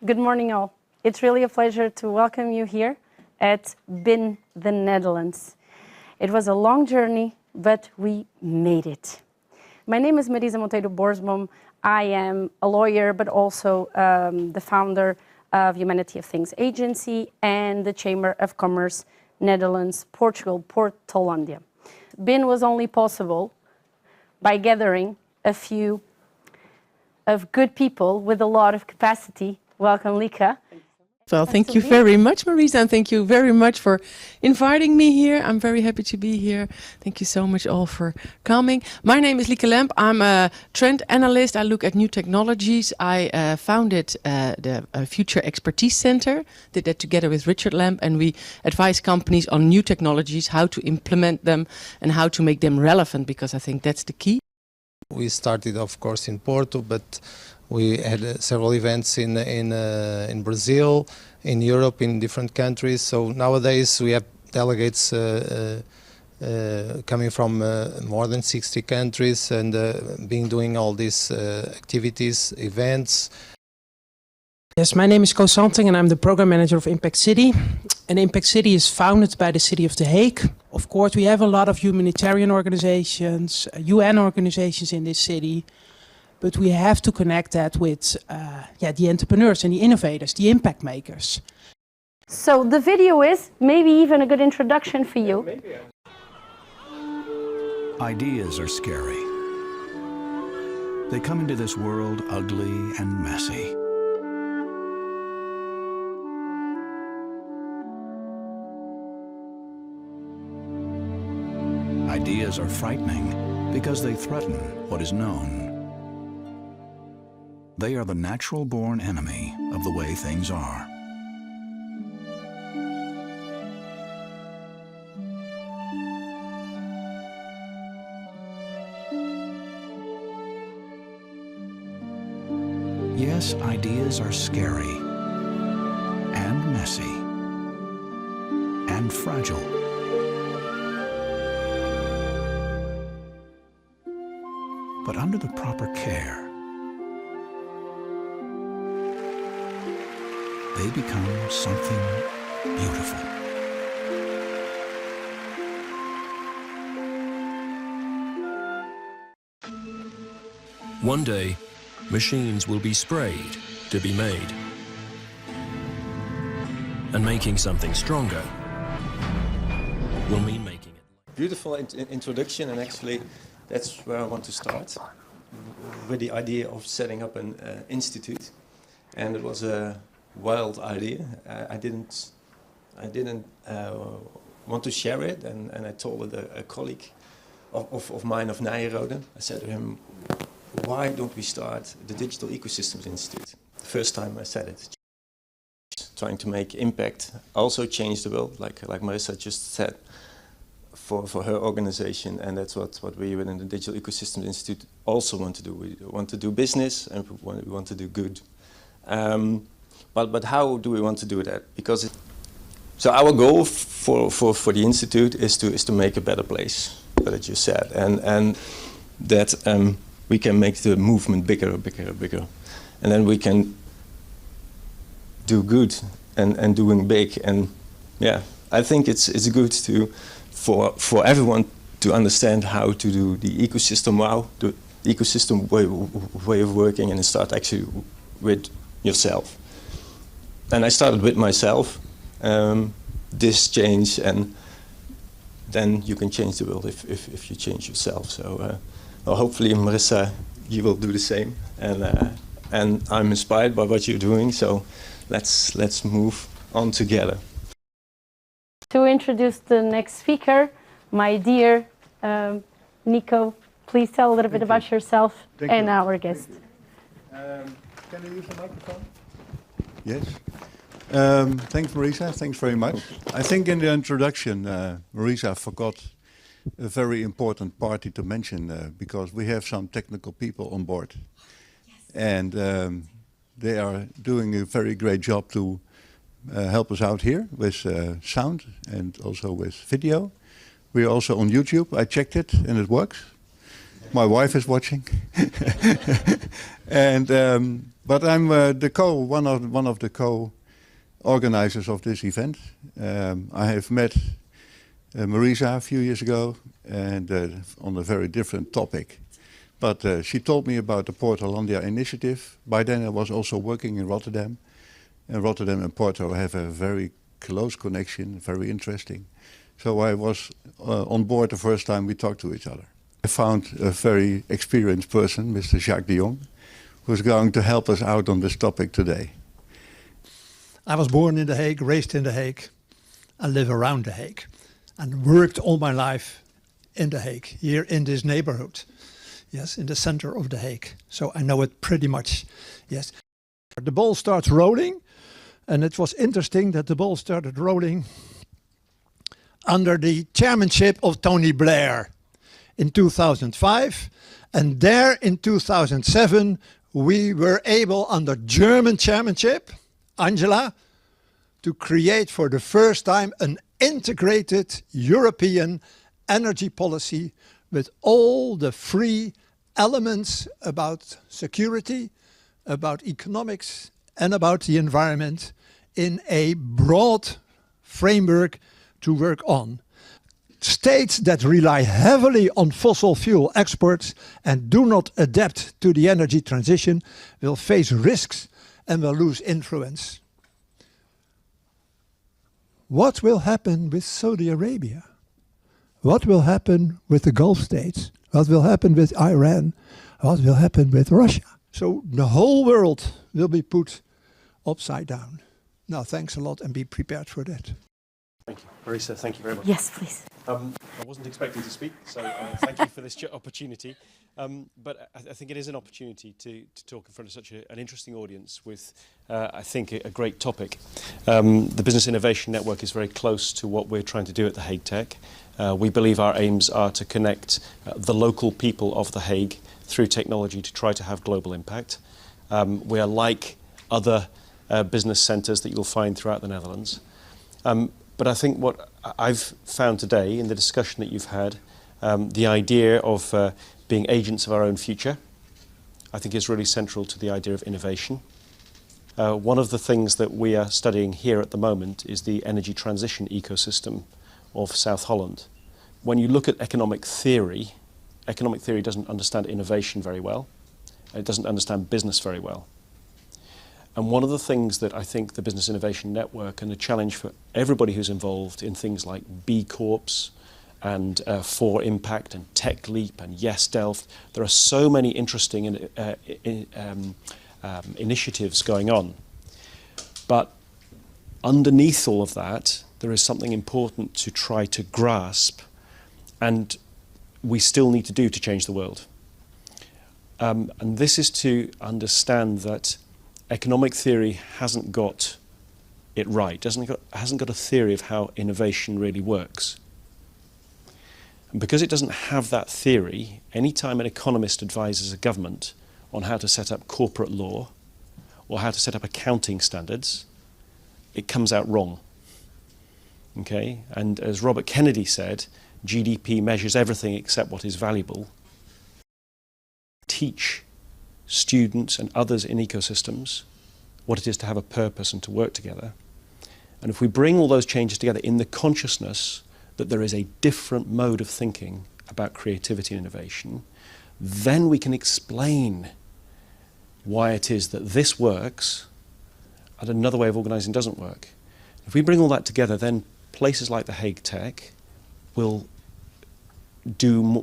Good morning all. It's really a pleasure to welcome you here at BIN, the Netherlands. It was a long journey, but we made it. My name is Marisa Monteiro-Borsboom. I am a lawyer, but also the founder of Humanity of Things Agency and the Chamber of Commerce, Netherlands-Portugal, Porthollandia. BIN was only possible by gathering a few of good people with a lot of capacity. Welcome, Lika. Well, thank you very much, Marisa, and thank you very much for inviting me here. I'm very happy to be here. Thank you so much all for coming. My name is Lieke Lemp. I'm a trend analyst. I look at new technologies. I founded the Future Expertise Center, did that together with Richard Lamp, and we advise companies on new technologies, how to implement them and how to make them relevant, because I think that's the key. We started, of course, in Porto, but we had several events in Brazil, in Europe, in different countries. So nowadays we have delegates coming from more than 60 countries and doing all these activities, events. Yes, my name is Koos Santing and I'm the program manager of Impact City. And Impact City is founded by the city of The Hague. Of course, we have a lot of humanitarian organizations, UN organizations in this city. But we have to connect that with the entrepreneurs and the innovators, the impact makers. So the video is maybe even a good introduction for you. Ideas are scary. They come into this world ugly and messy. Ideas are frightening because they threaten what is known. They are the natural-born enemy of the way things are. Yes, ideas are scary and messy and fragile. But under the proper care, they become something beautiful. One day, machines will be sprayed to be made. And making something stronger will mean making it. Beautiful introduction, and actually that's where I want to start, with the idea of setting up an institute. And it was a wild idea. I didn't want to share it, and I told it a colleague of mine, of Nijrode. I said to him, why don't we start the Digital Ecosystems Institute? The first time I said it. Trying to make impact, also change the world, like Marisa just said, for her organization, and that's what we within the Digital Ecosystems Institute also want to do. We want to do business and we want to do good. But how do we want to do that? Because so our goal for the institute is to make a better place, that you said, and that we can make the movement bigger, and then we can do good and doing big. And yeah, I think it's good for everyone to understand how to do the ecosystem the ecosystem way of working, and start actually with yourself. And I started with myself, this change, and then you can change the world if you change yourself. So well, hopefully, Marisa, you will do the same, and I'm inspired by what you're doing. So let's move on together. To introduce the next speaker, my dear Nico, please tell a little bit about yourself and our guest. Can you use the microphone? Yes. Thanks, Marisa. Thanks very much. I think in the introduction, Marisa forgot a very important party to mention because we have some technical people on board. Yes. And they are doing a very great job to help us out here with sound and also with video. We're also on YouTube. I checked it and it works. My wife is watching. And But I'm one of the co-organizers of this event. I have met Marisa a few years ago, and on a very different topic. But she told me about the Porthollandia initiative. By then I was also working in Rotterdam. And Rotterdam and Porto have a very close connection, very interesting. So I was on board the first time we talked to each other. I found a very experienced person, Mr. Jacques de Jong, who's going to help us out on this topic today. I was born in The Hague, raised in The Hague. I live around The Hague and worked all my life in The Hague, here in this neighborhood. Yes, in the center of The Hague. So I know it pretty much, yes. The ball starts rolling, and it was interesting that the ball started rolling under the chairmanship of Tony Blair in 2005. And there in 2007, we were able, under German chairmanship, Angela, to create for the first time an integrated European energy policy with all the three elements about security, about economics, and about the environment in a broad framework to work on. States that rely heavily on fossil fuel exports and do not adapt to the energy transition will face risks and will lose influence. What will happen with Saudi Arabia? What will happen with the Gulf states? What will happen with Iran? What will happen with Russia? So the whole world will be put upside down. Now, thanks a lot, and be prepared for that. Thank you. Marisa, thank you very much. Yes, please. I wasn't expecting to speak, so thank you for this opportunity. But I think it is an opportunity to talk in front of such an interesting audience with, I think, a great topic. The Business Innovation Network is very close to what we're trying to do at The Hague Tech. We believe our aims are to connect the local people of The Hague through technology to try to have global impact. We are like other business centres that you'll find throughout the Netherlands. But I think what I've found today in the discussion that you've had, the idea of being agents of our own future, I think is really central to the idea of innovation. One of the things that we are studying here at the moment is the energy transition ecosystem of South Holland. When you look at economic theory doesn't understand innovation very well. It doesn't understand business very well. And one of the things that I think the Business Innovation Network, and the challenge for everybody who's involved in things like B Corps and For Impact and Tech Leap and Yes Delft, there are so many interesting initiatives going on. But underneath all of that, there is something important to try to grasp, and we still need to do to change the world. And this is to understand that economic theory hasn't got it right, hasn't got a theory of how innovation really works. And because it doesn't have that theory, any time an economist advises a government on how to set up corporate law or how to set up accounting standards, it comes out wrong. Okay? And as Robert Kennedy said, GDP measures everything except what is valuable. Teach students and others in ecosystems what it is to have a purpose and to work together. And if we bring all those changes together in the consciousness that there is a different mode of thinking about creativity and innovation, then we can explain why it is that this works and another way of organising doesn't work. If we bring all that together, then places like The Hague Tech will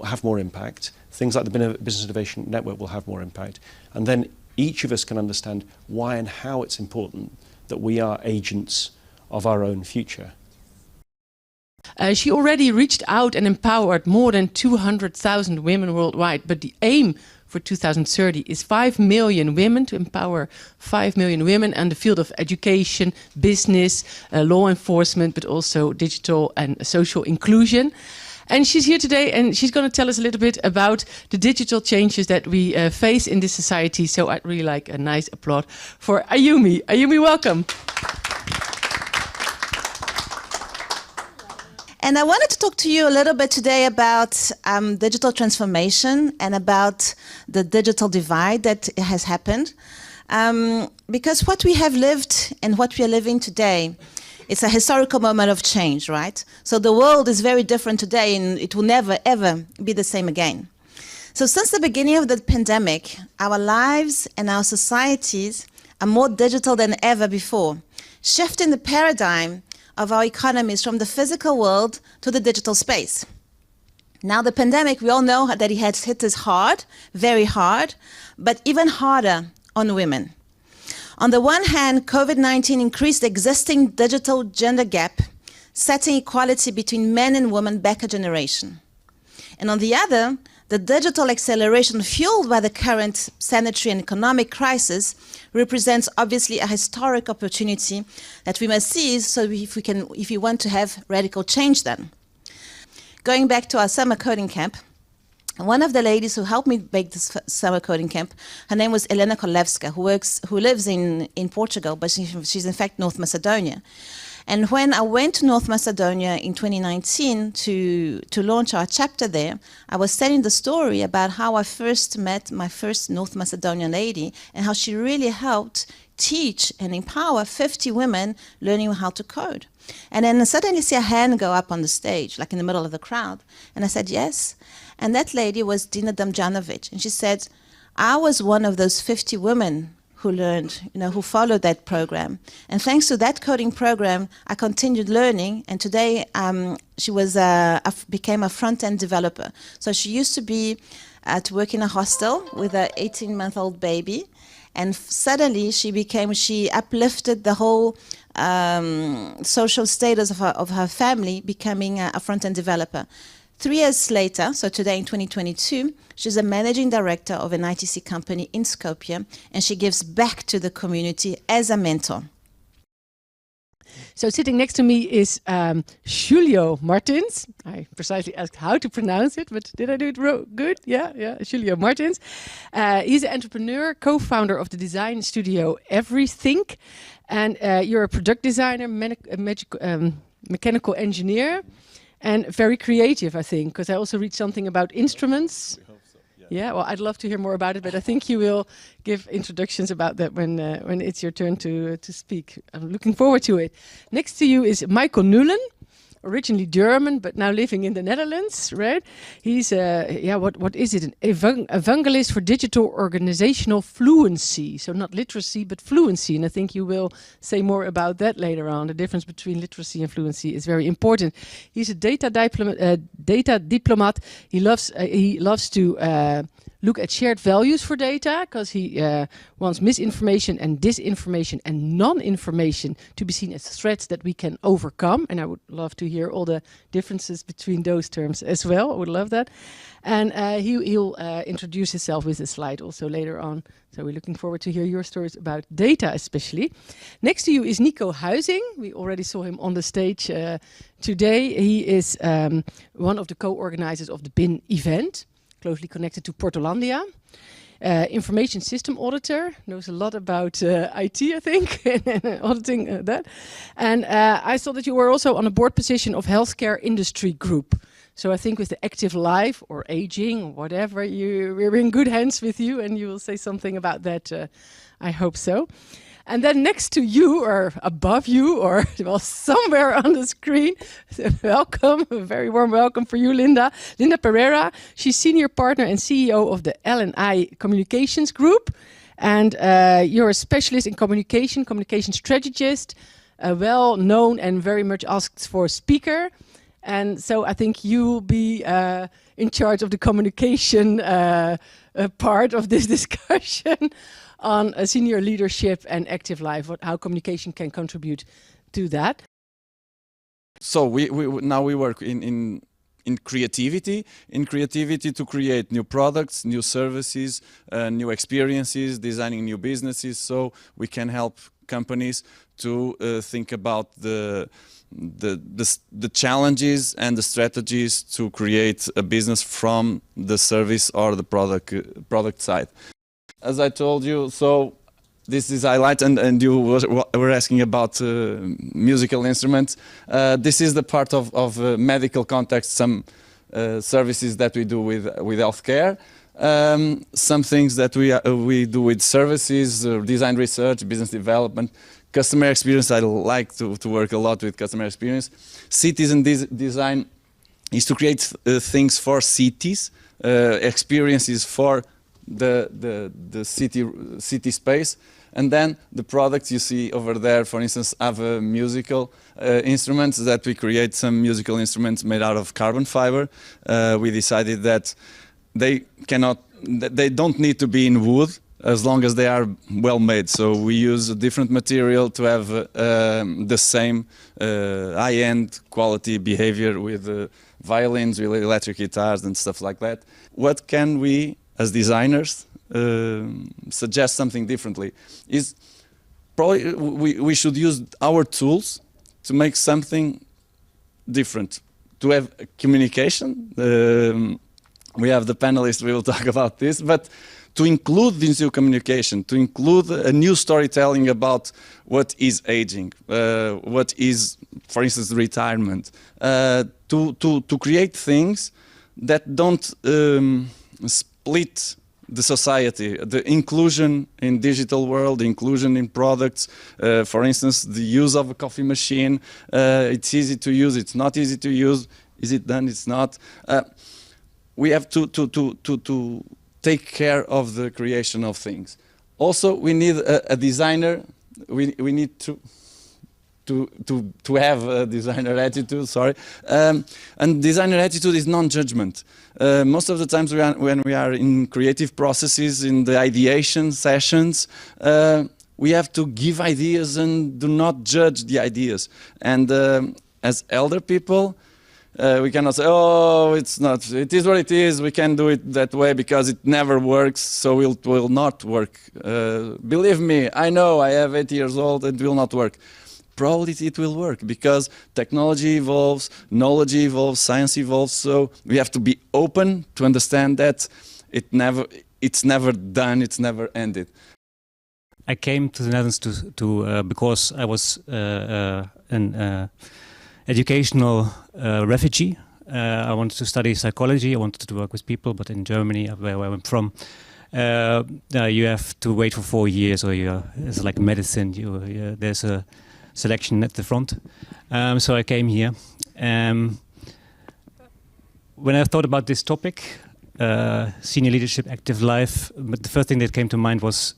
have more impact. Things like the Business Innovation Network will have more impact. And then each of us can understand why and how it's important that we are agents of our own future. She already reached out and empowered more than 200,000 women worldwide, but the aim for 2030 is 5 million women, to empower 5 million women in the field of education, business, law enforcement, but also digital and social inclusion. And she's here today and she's going to tell us a little bit about the digital changes that we face in this society. So I'd really like a nice applause for Ayumi. Ayumi, welcome. And I wanted to talk to you a little bit today about digital transformation and about the digital divide that has happened. Because what we have lived and what we are living today, it's a historical moment of change, right? So the world is very different today, and it will never, ever be the same again. So since the beginning of the pandemic, our lives and our societies are more digital than ever before, shifting the paradigm of our economies from the physical world to the digital space. Now the pandemic, we all know that it has hit us hard, very hard, but even harder on women. On the one hand, COVID-19 increased the existing digital gender gap, setting equality between men and women back a generation. And on the other, the digital acceleration fueled by the current sanitary and economic crisis represents obviously a historic opportunity that we must seize so if we want to have radical change then. Going back to our summer coding camp, one of the ladies who helped me make this summer coding camp, her name was Elena Kolewska, who lives in Portugal, but she's in fact North Macedonia. And when I went to North Macedonia in 2019 to launch our chapter there, I was telling the story about how I first met my first North Macedonian lady and how she really helped teach and empower 50 women learning how to code. And then I suddenly see a hand go up on the stage, like in the middle of the crowd. And I said, yes. And that lady was Dina Damjanovic. And she said, I was one of those 50 women who learned, who followed that program. And thanks to that coding program, I continued learning. And today she became a front-end developer. So she used to be to work in a hostel with an 18-month-old baby. And suddenly she uplifted the whole social status of her family, becoming a front-end developer. 3 years later, so today in 2022, she's a managing director of an ITC company in Skopje, and she gives back to the community as a mentor. So sitting next to me is Julio Martins. I precisely asked how to pronounce it, but did I do it good? Yeah, Julio Martins. He's an entrepreneur, co-founder of the design studio Everythink. And you're a product designer, mechanical engineer, and very creative, I think, because I also read something about instruments. We hope so, yeah. Yeah, well, I'd love to hear more about it, but I think you will give introductions about that when it's your turn to speak. I'm looking forward to it. Next to you is Michael Newland, originally German, but now living in the Netherlands, right? He's what is it? An evangelist for digital organizational fluency. So not literacy, but fluency. And I think you will say more about that later on. The difference between literacy and fluency is very important. He's a data diplomat. He loves to look at shared values for data, because he wants misinformation and disinformation and non-information to be seen as threats that we can overcome. And I would love to hear all the differences between those terms as well. I would love that. And he'll introduce himself with a slide also later on. So we're looking forward to hear your stories about data especially. Next to you is Nico Huizing. We already saw him on the stage today. He is one of the co-organizers of the BIN event, closely connected to Porthollandia. Information system auditor, knows a lot about IT, I think, and auditing that. And I saw that you were also on a board position of healthcare industry group. So I think with the active life or aging or whatever, we're in good hands with you, and you will say something about that, I hope so. And then next to you, or above you, or well, somewhere on the screen, welcome, a very warm welcome for you, Linda. Linda Pereira, she's senior partner and CEO of the L&I Communications Group. And you're a specialist in communication strategist, well known and very much asked for speaker. And so I think you'll be in charge of the communication part of this discussion on senior leadership and active life, how communication can contribute to that. So we work in creativity to create new products, new services, new experiences, designing new businesses. So we can help companies to think about the challenges and the strategies to create a business from the service or the product side. As I told you, so this is highlight, and you were asking about musical instruments. This is the part of medical context, some services that we do with healthcare. Some things that we do with services, design research, business development, customer experience. I like to work a lot with customer experience. Cities and design is to create things for cities, experiences for the city space. And then the products you see over there, for instance, have musical instruments that we create, some musical instruments made out of carbon fiber. We decided that they don't need to be in wood as long as they are well made. So we use a different material to have the same high-end quality behavior with violins, with electric guitars and stuff like that. What can we, as designers, suggest something differently? Is probably we should use our tools to make something different, to have communication. We have the panelists, we will talk about this, but to include this new communication, to include a new storytelling about what is aging, what is, for instance, retirement, to create things that don't split the society, the inclusion in digital world, the inclusion in products. For instance, the use of a coffee machine. It's easy to use, it's not easy to use. Is it done? It's not. We have to take care of the creation of things. Also, we need a designer. We need to have a designer attitude. Sorry, and designer attitude is non-judgment. Most of the times when we are in creative processes, in the ideation sessions, we have to give ideas and do not judge the ideas. And as elder people, we cannot say, oh, it is what it is, we can't do it that way because it never works, so it will not work. Believe me, I know, I have 8 years old, it will not work. Probably it will work because technology evolves, knowledge evolves, science evolves, so we have to be open to understand that it's never done, it's never ended. I came to the Netherlands because I was an educational refugee. I wanted to study psychology, I wanted to work with people, but in Germany, where I'm from, you have to wait for 4 years, or it's like medicine, there's a selection at the front. So I came here. When I thought about this topic, senior leadership, active life, but the first thing that came to mind was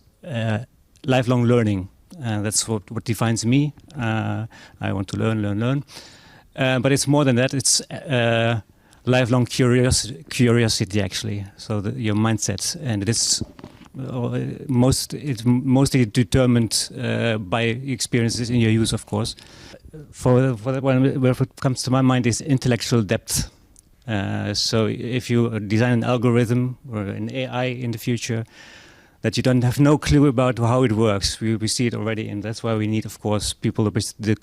lifelong learning. That's what defines me. I want to learn. But it's more than that. It's lifelong curiosity, actually. So your mindset, and it is mostly determined by experiences in your use, of course. For that one, what comes to my mind is intellectual depth. So if you design an algorithm or an AI in the future, that you don't have no clue about how it works. We see it already, and that's why we need, of course, people with the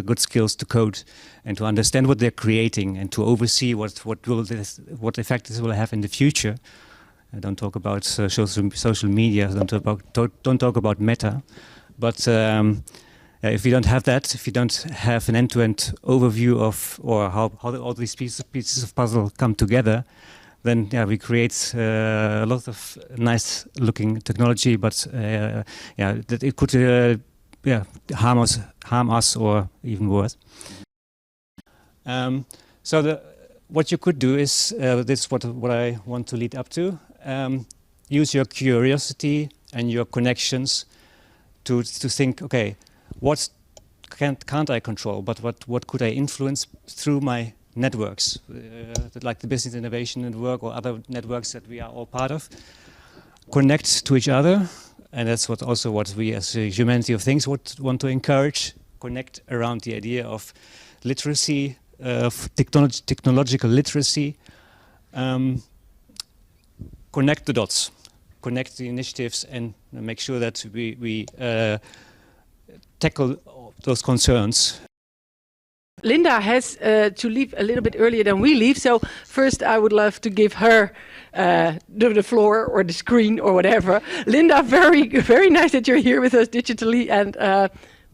good skills to code and to understand what they're creating and to oversee what effect this will have in the future. I don't talk about social media. Don't talk about Meta, but if you don't have that, if you don't have an end-to-end overview of how all these pieces of puzzle come together, then we create a lot of nice-looking technology, but that it could harm us or even worse. So what you could do is this is what I want to lead up to. Use your curiosity and your connections to think, okay, what can't I control, but what could I influence through my networks, like the Business Innovation Network or other networks that we are all part of. Connect to each other, and that's what we as a Humanity of Things want to encourage. Connect around the idea of literacy, of technological literacy. Connect the dots, connect the initiatives, and make sure that we tackle those concerns. Linda has to leave a little bit earlier than we leave, so first I would love to give her the floor or the screen or whatever. Linda, very, very nice that you're here with us digitally, and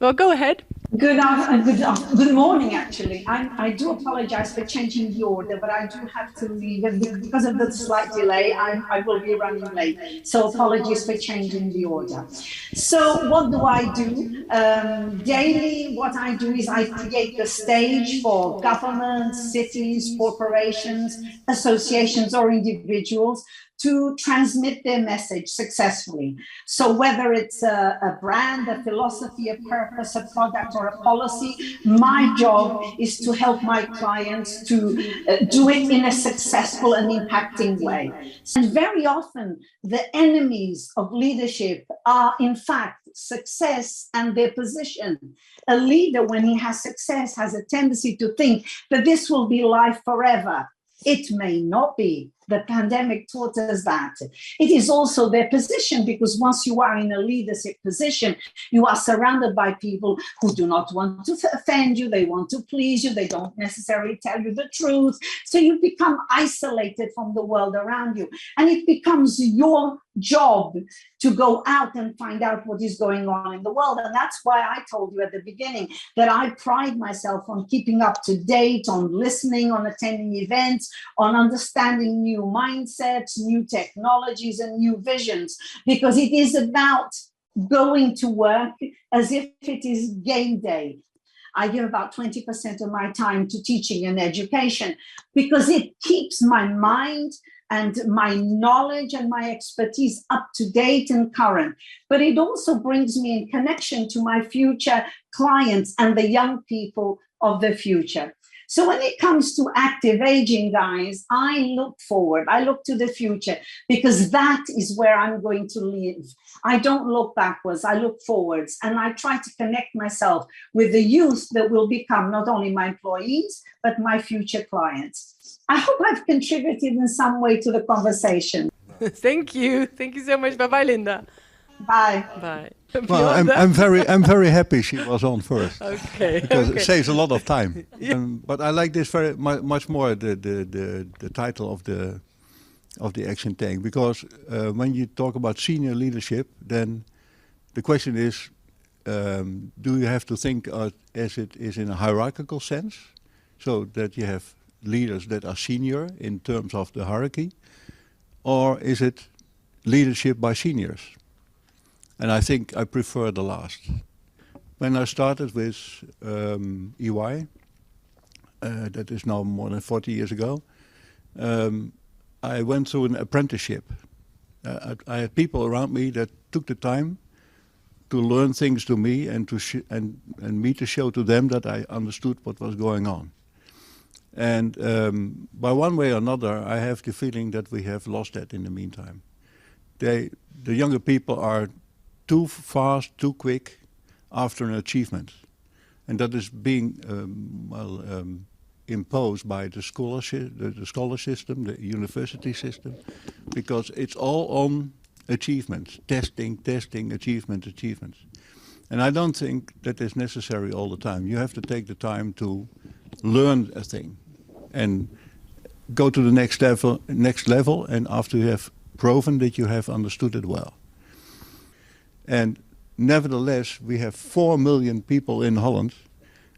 well, go ahead. Good morning, actually. I do apologize for changing the order, but I do have to leave and because of the slight delay. I will be running late. So apologies for changing the order. So what do I do? Daily, what I do is I create the stage for governments, cities, corporations, associations, or individuals to transmit their message successfully. So whether it's a brand, a philosophy, a purpose, a product, or a policy, my job is to help my clients to do it in a successful and impacting way. And very often the enemies of leadership are in fact success and their position. A leader, when he has success, has a tendency to think that this will be life forever. It may not be. The pandemic taught us that. It is also their position, because once you are in a leadership position, you are surrounded by people who do not want to offend you, they want to please you, they don't necessarily tell you the truth. So you become isolated from the world around you. And it becomes your job to go out and find out what is going on in the world. And that's why I told you at the beginning that I pride myself on keeping up to date, on listening, on attending events, on understanding new mindsets, new technologies, and new visions, because it is about going to work as if it is game day. I give about 20% of my time to teaching and education because it keeps my mind and my knowledge and my expertise up to date and current. But it also brings me in connection to my future clients and the young people of the future. So when it comes to active aging, guys, I look forward, I look to the future, because that is where I'm going to live. I don't look backwards, I look forwards, and I try to connect myself with the youth that will become not only my employees, but my future clients. I hope I've contributed in some way to the conversation. Thank you. Thank you so much. Bye-bye, Linda. Bye. Bye. Well, I'm very happy she was on first. Okay. Because okay. it saves a lot of time. Yeah. But I like this very much more, the title of the action tank, because when you talk about senior leadership, then the question is, do you have to think as it is in a hierarchical sense, so that you have leaders that are senior in terms of the hierarchy, or is it leadership by seniors? And I think I prefer the last. When I started with EY, that is now more than 40 years ago, I went through an apprenticeship. I had people around me that took the time to learn things to me and me to show to them that I understood what was going on. And by one way or another, I have the feeling that we have lost that in the meantime. The younger people are too fast, too quick after an achievement. And that is being imposed by the scholar system, the university system, because it's all on achievements, testing, achievements. And I don't think that is necessary all the time. You have to take the time to learn a thing and go to the next level, and after you have proven that you have understood it well. And nevertheless, we have 4 million people in Holland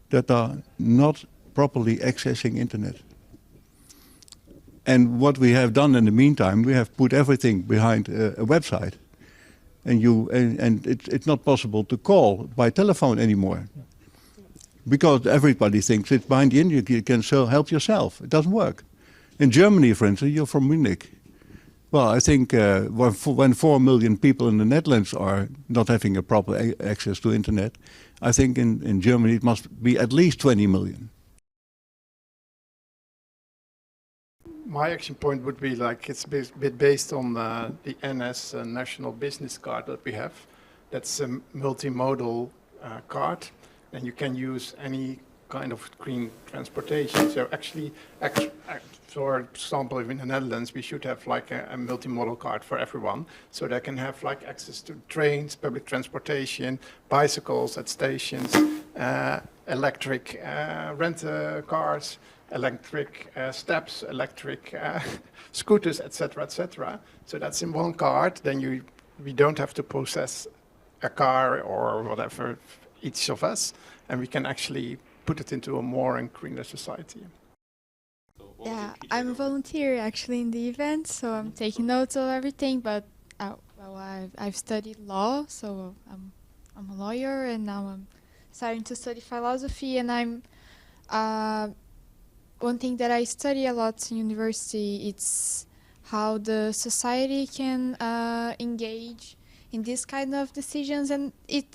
that are not properly accessing internet. And what we have done in the meantime, we have put everything behind a website. And it's not possible to call by telephone anymore, because everybody thinks it's behind the internet, you can still help yourself. It doesn't work. In Germany, for instance, you're from Munich. Well, I think when 4 million people in the Netherlands are not having a proper access to internet, I think in Germany it must be at least 20 million. My action point would be like it's a bit based on the NS National Business Card that we have. That's a multimodal card, and you can use any kind of green transportation. So actually, for example, in the Netherlands, we should have like a multimodal card for everyone, so they can have like access to trains, public transportation, bicycles at stations, electric rent cars, electric steps, electric scooters, etc., etc. So that's in one card. Then we don't have to possess a car or whatever each of us, and we can actually put it into a more and greener society. Yeah, I'm a volunteer actually in the event, so I'm taking notes of everything. But well, I've studied law, so I'm a lawyer, and now I'm starting to study philosophy. And I'm one thing that I study a lot in university. It's how the society can engage in this kind of decisions, and it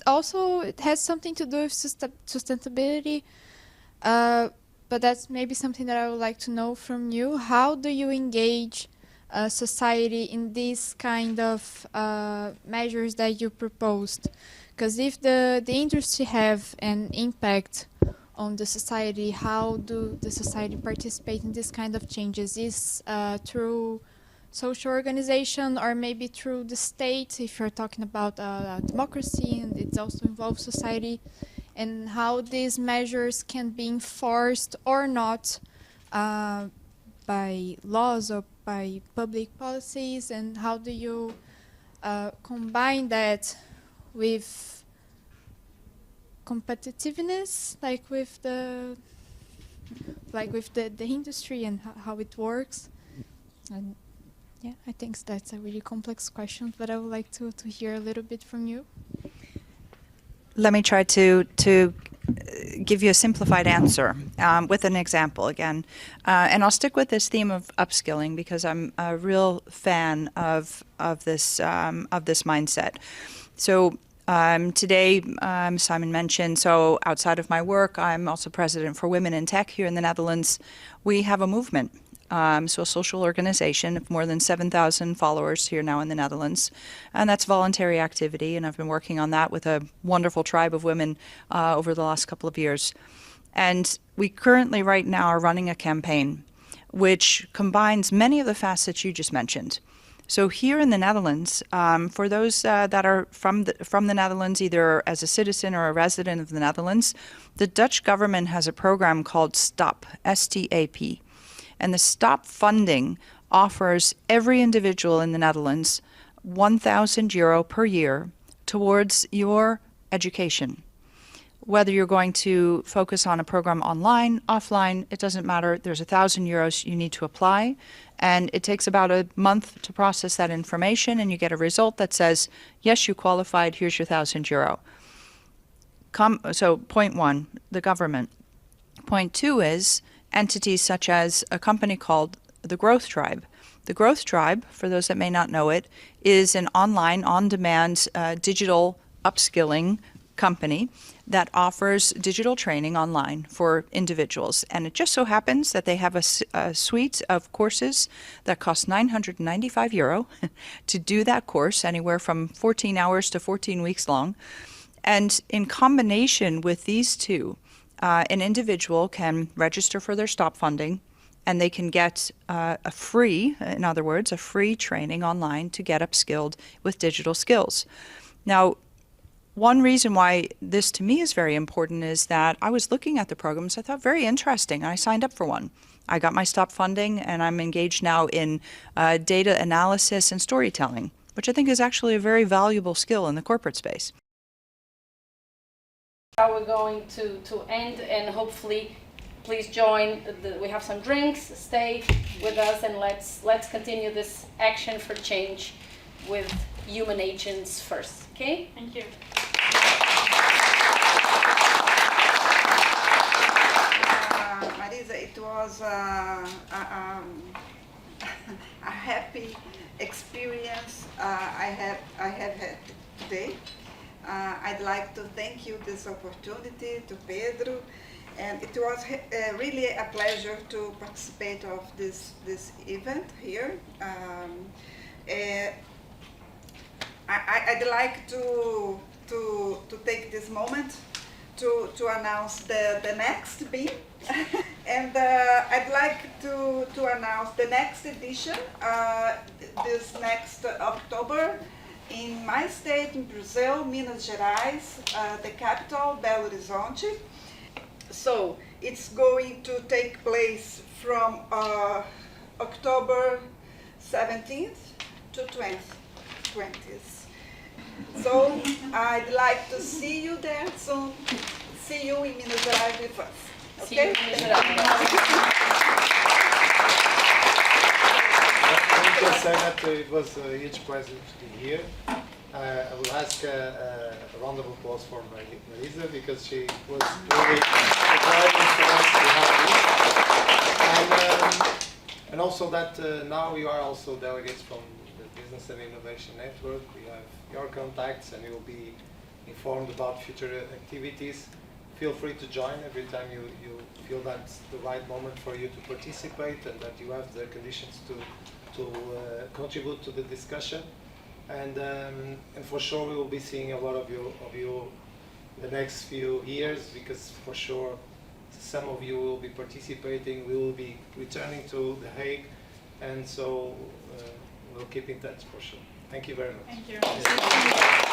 has something to do with sustainability. But that's maybe something that I would like to know from you. How do you engage society in this kind of measures that you proposed? Because if the industry have an impact on the society, how do the society participate in this kind of changes? Is through social organization, or maybe through the state, if you're talking about democracy, and it also involves society, and how these measures can be enforced or not by laws or by public policies, and how do you combine that with competitiveness, like with the industry and how it works? And yeah, I think that's a really complex question, but I would like to hear a little bit from you. Let me try to give you a simplified answer with an example again. And I'll stick with this theme of upskilling because I'm a real fan of this mindset. So today, Simon mentioned, so outside of my work, I'm also president for Women in Tech here in the Netherlands. We have a movement. So a social organization of more than 7,000 followers here now in the Netherlands. And that's voluntary activity, and I've been working on that with a wonderful tribe of women over the last couple of years. And we currently right now are running a campaign which combines many of the facets you just mentioned. So here in the Netherlands, for those that are from the Netherlands, either as a citizen or a resident of the Netherlands, the Dutch government has a program called STAP, S-T-A-P. And the STOP funding offers every individual in the Netherlands €1,000 per year towards your education. Whether you're going to focus on a program online, offline, it doesn't matter. There's €1,000 you need to apply, and it takes about a month to process that information, and you get a result that says, yes, you qualified, here's your €1,000. So point one, the government. Point two is entities such as a company called the Growth Tribe. The Growth Tribe, for those that may not know it, is an online, on-demand digital upskilling company that offers digital training online for individuals. And it just so happens that they have a suite of courses that cost €995 to do that course, anywhere from 14 hours to 14 weeks long. And in combination with these two, an individual can register for their STOP funding, and they can get a free training online to get upskilled with digital skills. Now, one reason why this to me is very important is that I was looking at the programs, I thought very interesting, and I signed up for one. I got my STOP funding, and I'm engaged now in data analysis and storytelling, which I think is actually a very valuable skill in the corporate space. How we're going to end, and hopefully please join. We have some drinks, stay with us, and let's continue this action for change with human agents first. Okay? Thank you. Marisa, it was a happy experience I have had today. I'd like to thank you this opportunity, to Pedro, and it was really a pleasure to participate of this event here. I'd like to take this moment to announce the next BIM, and I'd like to announce the next edition this next October. In my state, in Brazil, Minas Gerais, the capital, Belo Horizonte. So it's going to take place from October 17th to 20th. So I'd like to see you there soon. See you in Minas Gerais with us. Okay? I can say that it was a huge pleasure to be here. I will ask a round of applause for Marisa because she was really driving for us to have this. And also that now you are also delegates from the Business and Innovation Network. We have your contacts and you will be informed about future activities. Feel free to join every time you feel that's the right moment for you to participate and that you have the conditions to contribute to the discussion. And for sure we will be seeing a lot of you the next few years, because for sure some of you will be participating. We will be returning to The Hague, and so we'll keep in touch for sure. Thank you very much. Thank you.